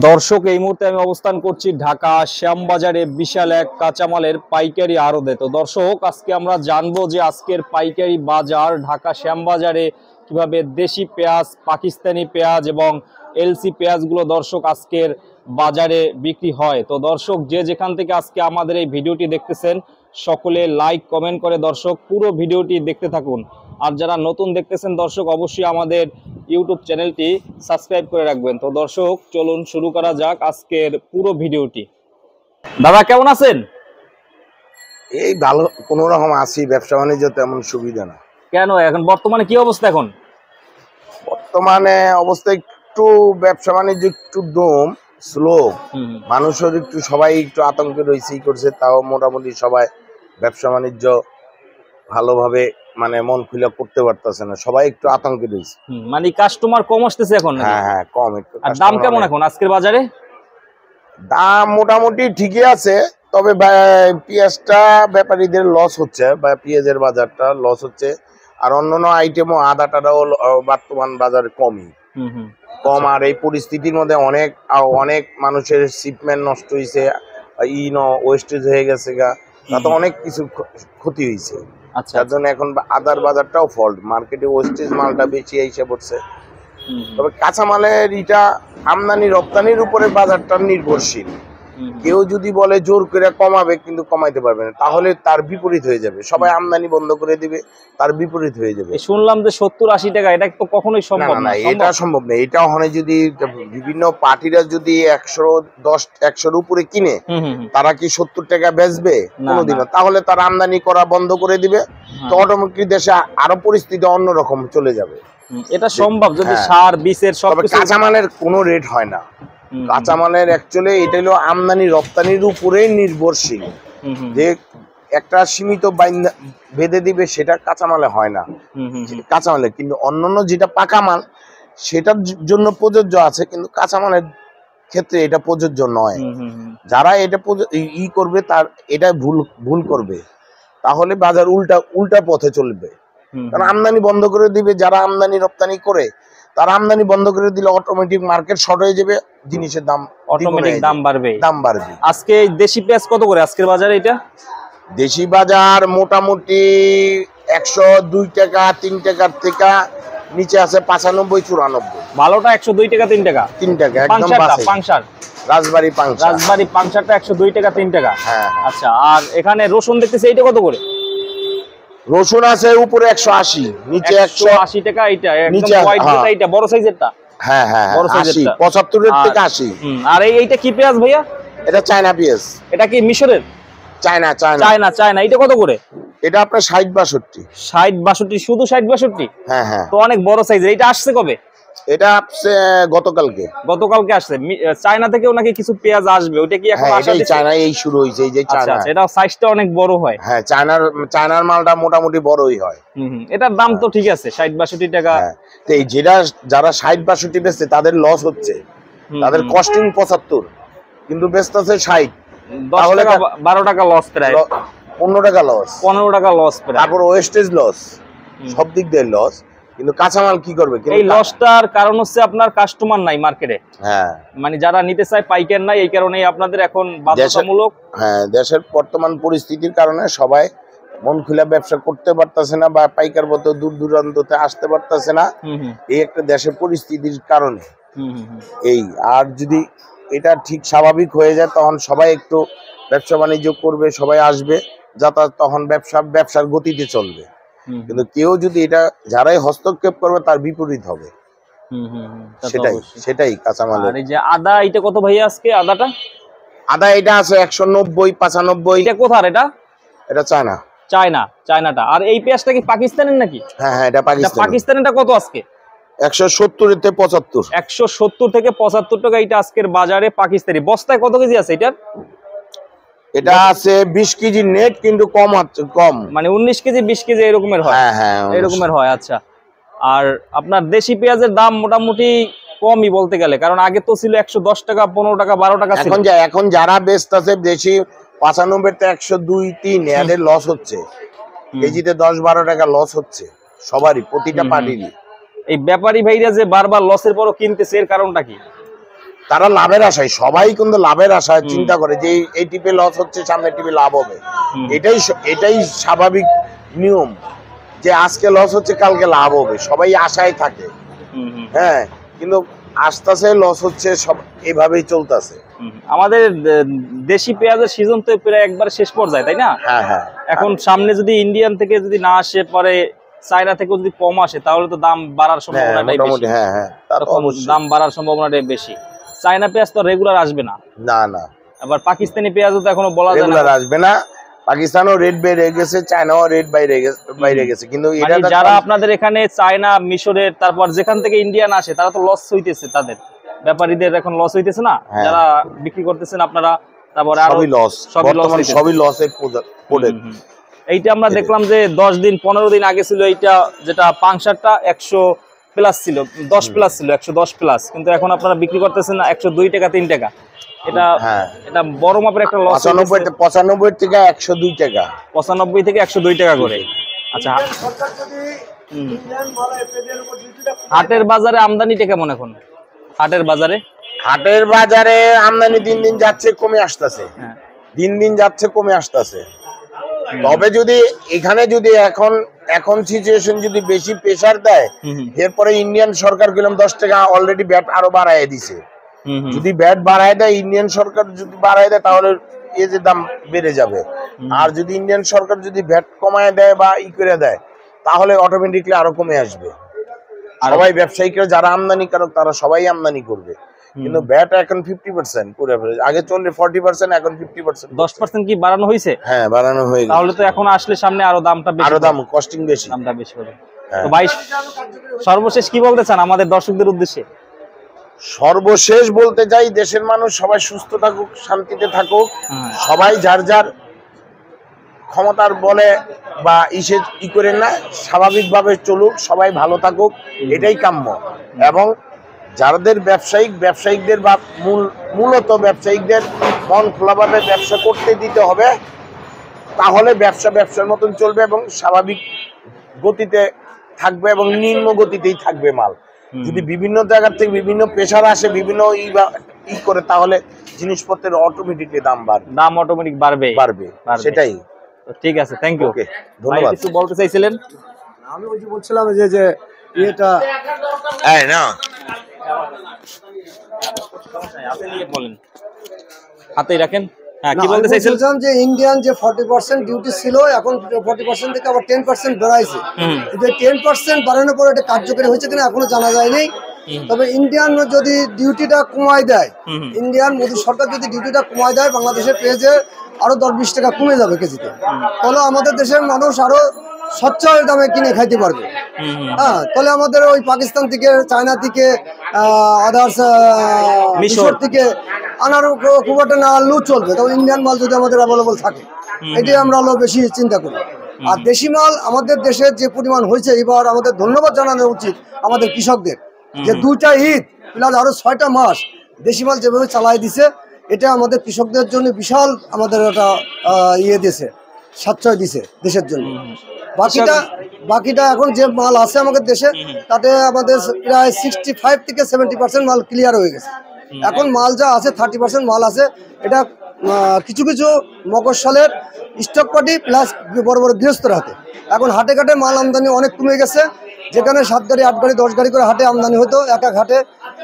দর্শক, এই মুহূর্তে আমি অবস্থান করছি ঢাকা শ্যামবাজারে বিশাল এক কাঁচামালের পাইকারি আড়তে। তো দর্শক, আজকে আমরা জানবো যে আজকের পাইকারি বাজার ঢাকা শ্যামবাজারে কিভাবে দেশি পেঁয়াজ, পাকিস্তানি পেঁয়াজ এবং এলসি পেঁয়াজগুলো দর্শক আজকের বাজারে বিক্রি হয়। তো দর্শক, যে যেখান থেকে আজকে আমাদের এই ভিডিওটি দেখতেছেন সকলে লাইক কমেন্ট করে দর্শক পুরো ভিডিওটি দেখতে থাকুন। আর যারা নতুন দেখতেছেন দর্শক, অবশ্যই আমাদের ইউটিউব চ্যানেলটি সাবস্ক্রাইব করে রাখবেন। তো দর্শক, চলুন শুরু করা যাক আজকের পুরো ভিডিওটি। দাদা কেমন আছেন? এই ভালো, কোন রকম আছি। ব্যবসা বাণিজ্য তেমন সুবিধা না। কেন, এখন বর্তমানে কি অবস্থা? এখন বর্তমানে অবস্থা একটু ব্যবসা বাণিজ্য একটু দম স্লো, মানুষের একটু সবাই একটু আতঙ্কে রয়েছে করছে। তাও মোটামুটি সবাই ব্যবসা বাণিজ্য ভালোভাবে মানে মন খুলে করতে পারতেছে না, সবাই একটু আতঙ্কে রয়েছে। মানে কাস্টমার কম আসতেছে এখন? হ্যাঁ হ্যাঁ, কম একটু। আর দাম কেমন এখন আজকের বাজারে? দাম মোটামুটি ঠিকই আছে, তবে পেঁয়াজটা ব্যাপারীদের লস হচ্ছে, বা পেঁয়াজের বাজারটা লস হচ্ছে। আর অন্যান্য আইটেমও আদাটাও বর্তমান বাজারে কমই কম। আর এই পরিস্থিতির মধ্যে অনেক মানুষের শিপমেন্ট নষ্ট হয়েছে, ওয়েস্টেজ হয়ে গেছে গা, তাতে অনেক কিছু ক্ষতি হয়েছে। যার জন্য এখন আদার বাজারটাও ফল্ট, মার্কেটে ওয়েস্টেজ মালটা বেশি এসে পড়ছে। তবে কাঁচামালের এটা আমদানি রপ্তানির উপরে বাজারটা নির্ভরশীল। কেউ যদি বলে জোর করে কমাবে, কিন্তু কমাইতে পারবে না, তাহলে তার বিপরীত হয়ে যাবে। সবাই আমদানি বন্ধ করে দিবে, তার বিপরীত হয়ে যাবে। শুনলাম যে 70-80 টাকা, এটা তো কখনোই সম্ভব না। এটা সম্ভব না। এটা ওখানে যদি বিভিন্ন পার্টিরা যদি 110-100-র উপরে কিনে, তারা কি 70 টাকা বেচবে? কোনোদিনও। তাহলে তার আমদানি করা বন্ধ করে দিবে, তো অটোমেটিক দেশে আরো পরিস্থিতি অন্যরকম চলে যাবে। এটা সম্ভব যদি সার বীজের সব। কাঁচামালের কোনো রেট হয় না। কাঁচামালের অ্যাকচুয়ালি এটা হলো আমদানি রপ্তানির উপরে নির্ভরশীল। যে একটা সীমিত বেঁধে দিবে, সেটা কাঁচামালে হয় না। কাঁচামালে কিন্তু অন্যান্য যেটা পাকা মাল, সেটার জন্য প্রযোজ্য আছে, কিন্তু কাঁচামালের ক্ষেত্রে এটা প্রযোজ্য নয়। যারা এটা করবে, তার এটা ভুল করবে, তাহলে বাজার উল্টা পথে চলবে। কারণ আমদানি বন্ধ করে দিবে, যারা আমদানি রপ্তানি করে তারা আমদানি বন্ধ করে দিলে অটোমেটিক মার্কেট শর্ট হয়ে যাবে, জিনিসের দাম অটোমেটিক দাম বাড়বে। আজকে দেশি পেঁয়াজ কত করে আজকের বাজারে? এটা দেশি বাজার মোটামুটি 102 টাকা 3 টাকার থেকে নিচে আছে 95-94। ভালোটা 102 টাকা 3 টাকা 3 টাকা একদম বাসে। পাংশার রাজবাড়ি পাংশারটা 102 টাকা 3 টাকা। হ্যাঁ। আচ্ছা, আর এখানে রসুন দেখতেছি, এটা কত করে? রসুন আছে উপরে 180, নিচে 180 টাকা। এটা একদম হোয়াইট যেটা, এটা বড় সাইজেরটা। হ্যাঁ হ্যাঁ, বড় সাইজেরটা 75 এর থেকে 80। আর এইটা কি পেঁয়াজ ভাইয়া? এটা চায়না পেঁয়াজ। এটা কি মিশরের? চায়না। এটা কত করে? এটা আপনার 60-62। শুধু 60-62? হ্যাঁ হ্যাঁ, তো অনেক বড় সাইজের। এটা আসছে কবে? এটা আসছে গতকালকে আসছে। চায়না থেকেও নাকি কিছু পেঁয়াজ আসবে, ওইটা কি এখন আসছে? চায়না এই শুরু হইছে, এই যে চায়না। আচ্ছা, এটা সাইজটা অনেক বড় হয়। হ্যাঁ, চায়নার মালটা মোটামুটি বড়ই হয়। এটার দাম তো ঠিক আছে 60-62 টাকা। তো এই যারা 60-62 বেচছে, তাদের লস হচ্ছে। তাদের কস্টিং 75, কিন্তু বেচতেছে 60। তাহলে 12 টাকা লস, প্রায় 15 টাকা লস, 15 টাকা লস। তারপর ওয়েস্টেজ লস, সব দিক দিয়ে লস। কিন্তু কাঁচামাল কি করবে? এই লসটার কারণ হচ্ছে আপনার কাস্টমার নাই মার্কেটে। হ্যাঁ, মানে যারা নিতে চায় পাইকার নাই, এই কারণেই আপনাদের এখন বাধ্যতামূলক। হ্যাঁ, দেশের বর্তমান পরিস্থিতির কারণে সবাই মন খুলে ব্যবসা করতে পারতেছে না, বা পাইকার মতো দূর দূরান্ততে আসতে পারতেছে না। এই একটা দেশের পরিস্থিতির কারণে এই। আর যদি এটা ঠিক স্বাভাবিক হয়ে যায়, তখন সবাই একটু ব্যবসা বাণিজ্য করবে, সবাই আসবে, যাতায়াত, তখন ব্যবসার গতিতে চলবে। কিন্তু কেউ যদি এটা যারাই হস্তক্ষেপ করবে, তার বিপরীত হবে। সেটাই কাঁচামাল। আর এই যে আদা, এটা কত ভাইয়া আজকে আদাটা? আদা এটা আছে 190-95। এটা কোথার? এটা চায়নাটা। আর এই পেঁয়াজটা কি পাকিস্তানের নাকি? হ্যাঁ হ্যাঁ, এটা পাকিস্তানেরটা কত আজকে? 170-75। 170 থেকে 75 টাকা এটা আজকের বাজারে পাকিস্তানি। বস্তায় কত কেজি আছে এটার? এটা আছে 20 কেজি নেট, কিন্তু কম, মানে 19 কেজি 20 কেজি এরকমের হয়। হ্যাঁ, এরকমের হয়। আচ্ছা, আর আপনার দেশি পেঁয়াজের দাম মোটামুটি কমই বলতে গেলে, কারণ আগে তো ছিল 110 টাকা 15 টাকা 12 টাকা ছিল। এখন যারা বেচতেছে দেশি 95 তে 102-3, এদের লস হচ্ছে। কেজিতে 10-12 টাকা লস হচ্ছে সবারই, প্রতিটা পার্টিরই। এই ব্যাপারী ভাইরা যে বারবার লসের পরও কিনতেছে, এর কারণটা কি? তারা লাভের আশায়, সবাই কিন্তু লাভের আশায় চিন্তা করে যে এই টিপে লস হচ্ছে, সামনের টিপে লাভ হবে। এটাই স্বাভাবিক নিয়ম, যে আজকে লস হচ্ছে কালকে লাভ হবে, সবাই আশায় থাকে। হ্যাঁ, কিন্তু আস্তে আস্তে লস হচ্ছে, সব এভাবেই চলতেছে। আমাদের দেশি পেঁয়াজের সিজন তো প্রায় একবার শেষ পর্যায়ে, তাই না? হ্যাঁ হ্যাঁ, এখন সামনে যদি ইন্ডিয়ান থেকে যদি না আসে, পরে চায়না থেকে যদি কম আসে, তাহলে তো দাম বাড়ার সম্ভাবনাটাই বেশি। হ্যাঁ হ্যাঁ, দাম বাড়ার সম্ভাবনাটাই বেশি। চায়না পেঁয়াজ তো রেগুলার আসবে না। না না, আবার পাকিস্তানি পেঁয়াজও তো এখনো বলা যায় না রেগুলার আসবে না। পাকিস্তানও রেট বেড়ে গেছে, চায়নাও রেট বাইরে গেছে, কিন্তু এটা যারা আপনাদের এখানে চায়না, মিশরের, তারপর যেখান থেকে ইন্ডিয়ান আসে, তারা তো লস হইতেছে, তাদের ব্যাপারীদের এখন লস হইতেছে না, যারা বিক্রি করতেছেন আপনারা, তারপর সবই লস, সবই লসে পড়ে। এইটা আমরা দেখলাম যে 10 দিন 15 দিন আগে ছিল এইটা, যেটা পাংশারটা 100 প্লাস ছিল, 10 প্লাস ছিল, 110 প্লাস, কিন্তু এখন আপনারা বিক্রি করতেছেন না 102 টাকা 3 টাকা। এটা এটা বড় মাপের একটা লস। 95 থেকে 102 টাকা, 95 থেকে 102 টাকা করে। আচ্ছা, হাটের বাজারে আমদানিটা কেমন এখন? হাটের বাজারে আমদানি দিন দিন যাচ্ছে, কমে আসতেছে, দিন দিন যাচ্ছে, কমে আসতেছে। তবে যদি এখানে যদি এখন সিচুয়েশন যদি বেশি প্রেসার দেয়, এরপরে ইন্ডিয়ান সরকার গেলাম 10 টাকা অলরেডি ব্যাট আরো বাড়ায় দিছে। যদি ব্যাট বাড়ায় দেয়, ইন্ডিয়ান সরকার যদি বাড়ায় দেয়, তাহলে এই যে দাম বেড়ে যাবে। আর যদি ইন্ডিয়ান সরকার যদি ব্যাট কমায় দেয় বা করে দেয়, তাহলে অটোমেটিকলি আরো কমে আসবে। সবাই ব্যবসায়িকরা যারা আমদানিকারক, তারা সবাই আমদানি করবে, কিন্তু ব্যাট এখন 50% করে ফেলেছে। আগে চললে 40%, এখন 50%। 10% কি বাড়ানো হয়েছে? হ্যাঁ, বাড়ানো হয়ে গেছে। তাহলে তো এখন আসলে সামনে আরো দামটা বেশি, আরো দাম কস্টিং বেশি, দামটা বেশি হবে। তো ভাই, সর্বশেষ কি বলতে চান আমাদের দর্শকদের উদ্দেশ্যে? সর্বশেষ বলতে চাই, দেশের মানুষ সবাই সুস্থ থাকুক, শান্তিতে থাকুক, সবাই যার যার ক্ষমতার বলে বা ই করেন না, স্বাভাবিকভাবে চলুক, সবাই ভালো থাকুক, এটাই কাম্য। এবং যাদের ব্যবসায়িকদের বা মূলত ব্যবসায়িকদের মন খোলাভাবে ব্যবসা করতে দিতে হবে, তাহলে ব্যবসার মতন চলবে এবং স্বাভাবিক গতিতে থাকবে এবং নিম্ন গতিতেই থাকবে মাল। যদি বিভিন্ন জায়গা থেকে বিভিন্ন প্রেসার আসে, বিভিন্ন ই করে, তাহলে জিনিসপত্রের অটোমেটিকলি দাম বাড়বে। সেটাই। ঠিক আছে, থ্যাংক ইউ, ধন্যবাদ। কিছু বলতে চাইছিলেন? আমি ওই যে বলছিলাম যে এটা না, বলেন, হাতেই রাখেন। হ্যাঁ, কি বলতে চাইছিলাম যে ইন্ডিয়ান যে 40% ডিউটি ছিল, এখন 40% থেকে আবার 10% বাড়াইছে। কিন্তু 10% বাড়ানোর পর এটা কার্যকরী হয়েছে কিনা এখনো জানা যায়নি। তবে ইন্ডিয়ান যদি ডিউটিটা কমায় দেয়, ইন্ডিয়ান মোদী সরকার যদি ডিউটিটা কমায় দেয়, বাংলাদেশের পেঁয়াজে আরো 10-20 টাকা কমে যাবে কেজিতে। তাহলে আমাদের দেশের মানুষ আরো সচ্ছল দামে কিনে খাইতে পারবে। হ্যাঁ, তাহলে আমাদের ওই পাকিস্তান থেকে, চায়না থেকে, আদার্স মিশর থেকে আনার খুব একটা না আনলেও চলবে। তবে ইন্ডিয়ান মাল যদি আমাদের অ্যাভেলেবল থাকে, এটাই আমরা আরো বেশি চিন্তা করি। আর দেশি মাল আমাদের দেশের যে পরিমাণ হয়েছে, এবার আমাদের ধন্যবাদ জানানো উচিত আমাদের কৃষকদের, যে 2টা ঈদ প্লাস আরো 6টা মাস দেশি মাল যেভাবে চালাই দিছে, এটা আমাদের কৃষকদের জন্য বিশাল আমাদের একটা দিয়েছে, সাশ্রয় দিছে দেশের জন্য। বাকিটা এখন যে মাল আছে আমাদের দেশে, তাতে আমাদের প্রায় 65 থেকে 70% মাল ক্লিয়ার হয়ে গেছে। এখন মাল যা আছে 30% মাল আছে। এটা কিছু মফস্বলের স্টক পার্টি প্লাস বড় বড় গৃহস্থর হাতে। এখন হাটে ঘাটে মাল আমদানি অনেক কমে গেছে। যেখানে 7 গাড়ি 8 গাড়ি 10 গাড়ি করে হাটে আমদানি হতো এক হাটে,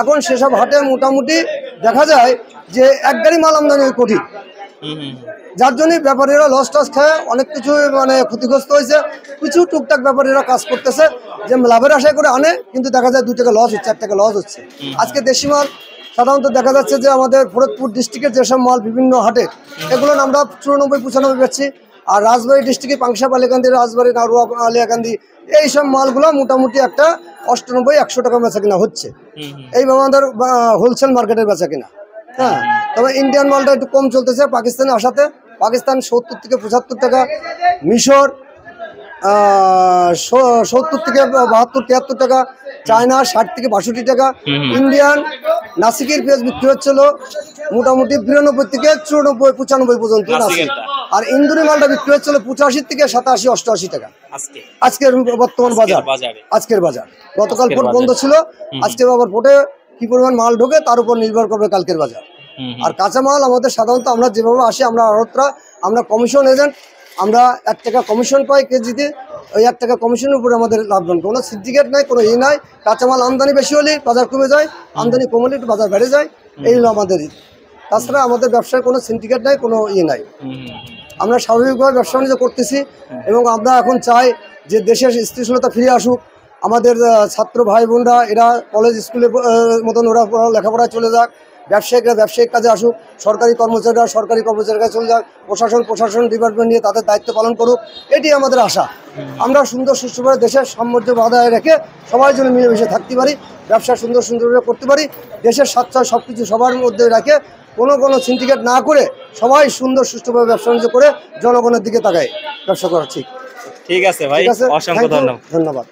এখন সেসব হাটে মোটামুটি দেখা যায় যে 1 গাড়ি মাল আমদানি কঠিন, যার জন্য ব্যাপারীরা লস টস খায়, অনেক কিছু মানে ক্ষতিগ্রস্ত হয়েছে। কিছু টুকটাক ব্যাপারীরা কাজ করতেছে, যে লাভের আশায় করে আনে, কিন্তু দেখা যায় 2 টাকা লস হচ্ছে, 1 টাকা লস হচ্ছে। আজকে দেশি মাল সাধারণত দেখা যাচ্ছে যে আমাদের ফরিদপুর ডিস্ট্রিক্টের যেসব মাল বিভিন্ন হাটে, এগুলো আমরা 94-95 বেচছি। আর রাজবাড়ী ডিস্ট্রিক্টে পাংশা, বালিয়াকান্দি, রাজবাড়ী, নাড়ুয়া, আলিয়াকান্দি, এইসব মালগুলো মোটামুটি একটা 98-100 টাকা বেচা কিনা হচ্ছে। এইভাবে আমাদের হোলসেল মার্কেটের বেচা কিনা। হ্যাঁ, তবে ইন্ডিয়ান মালটা একটু কম চলতেছে পাকিস্তানে আসাতে। পাকিস্তান 70 থেকে 75 টাকা, মিশর 70 থেকে 72-73 টাকা, চায়না 60 থেকে 62 টাকা। ইন্ডিয়ান নাসিকের পেঁয়াজ বিক্রি হচ্ছিল মোটামুটি 92 থেকে 94-95 পর্যন্ত নাসিক। আর ইন্দুরি মালটা বিক্রি হচ্ছিল 85 থেকে 87-88 টাকা আজকের বর্তমান বাজার। আজকের বাজার গতকাল পোর্ট বন্ধ ছিল, আজকে আবার পোর্টে কি পরিমাণ মাল ঢোকে তার উপর নির্ভর করবে কালকের বাজার। আর কাঁচামাল আমাদের সাধারণত আমরা যেভাবে আসি, আমরা আড়তরা, আমরা কমিশন এজেন্ট, আমরা 1 টাকা কমিশন পাই কেজিতে। ওই 1 টাকা কমিশনের উপরে আমাদের লাভবান, কোনো সিন্ডিকেট নাই, কোনো নাই। কাঁচামাল আমদানি বেশি হলে বাজার কমে যায়, আমদানি কমলে একটু বাজার বেড়ে যায়, এই হলো আমাদের। তাছাড়া আমাদের ব্যবসায় কোনো সিন্ডিকেট নাই, কোনো নাই। আমরা স্বাভাবিকভাবে ব্যবসা বাণিজ্য করতেছি এবং আমরা এখন চাই যে দেশের স্থিতিশীলতা ফিরে আসুক। আমাদের ছাত্র ভাই বোনরা এরা কলেজ স্কুলে মতন ওরা লেখাপড়ায় চলে যাক, ব্যবসায়িকরা ব্যবসায়িক কাজে আসুক, সরকারি কর্মচারীরা সরকারি কর্মচারীর কাছে চলে যাক, প্রশাসন ডিপার্টমেন্ট নিয়ে তাদের দায়িত্ব পালন করুক, এটি আমাদের আশা। আমরা সুন্দর সুষ্ঠুভাবে দেশের সাম্রাজ্য বজায় রেখে সবাই যেন মিলেমিশে থাকতে পারি, ব্যবসা সুন্দরভাবে করতে পারি, দেশের স্বাচ্ছয় সব কিছু সবার মধ্যে রেখে কোনো সিন্ডিকেট না করে সবাই সুন্দর সুষ্ঠুভাবে ব্যবসা বাণিজ্য করে জনগণের দিকে তাকায় ব্যবসা করা। ঠিক আছে ভাই, অসংখ্য ধন্যবাদ।